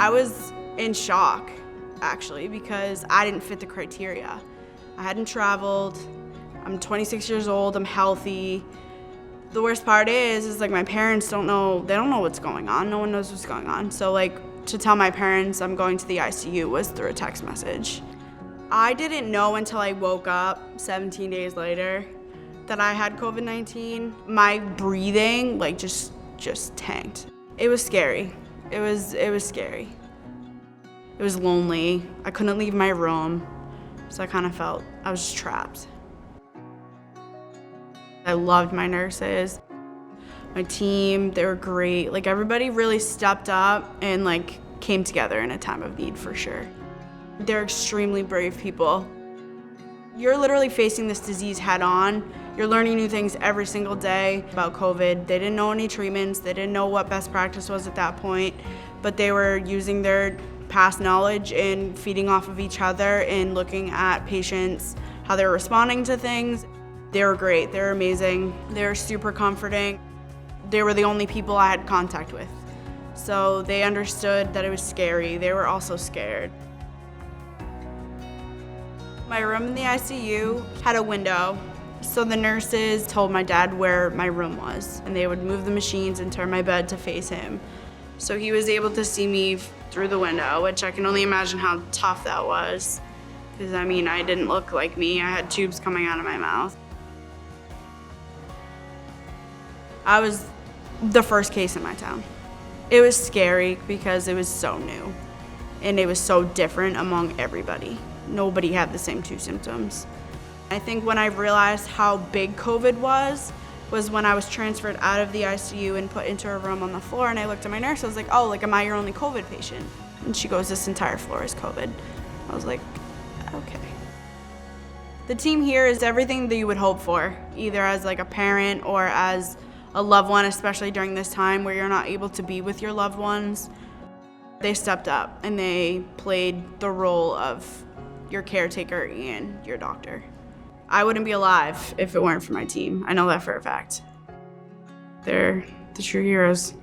I was in shock, actually, because I didn't fit the criteria. I hadn't traveled, I'm 26 years old, I'm healthy. The worst part is like my parents they don't know what's going on. No one knows what's going on. So like to tell my parents I'm going to the ICU was through a text message. I didn't know until I woke up 17 days later that I had COVID-19. My breathing like just tanked. It was scary. It was scary. It was lonely. I couldn't leave my room. So I kind of felt I was just trapped. I loved my nurses, my team, they were great. Like everybody really stepped up and like came together in a time of need for sure. They're extremely brave people. You're literally facing this disease head on. You're learning new things every single day about COVID. They didn't know any treatments. They didn't know what best practice was at that point, but they were using their past knowledge and feeding off of each other and looking at patients, how they're responding to things. They were great, they were amazing, they were super comforting. They were the only people I had contact with. So they understood that it was scary, they were also scared. My room in the ICU had a window, so the nurses told my dad where my room was, and they would move the machines and turn my bed to face him. So he was able to see me through the window, which I can only imagine how tough that was. Because I mean, I didn't look like me, I had tubes coming out of my mouth. I was the first case in my town. It was scary because it was so new and it was so different among everybody. Nobody had the same two symptoms. I think when I realized how big COVID was when I was transferred out of the ICU and put into a room on the floor, and I looked at my nurse, I was like, oh, like, am I your only COVID patient? And she goes, this entire floor is COVID. I was like, okay. The team here is everything that you would hope for, either as like a parent or as a loved one, especially during this time where you're not able to be with your loved ones. They stepped up and they played the role of your caretaker and your doctor. I wouldn't be alive if it weren't for my team. I know that for a fact. They're the true heroes.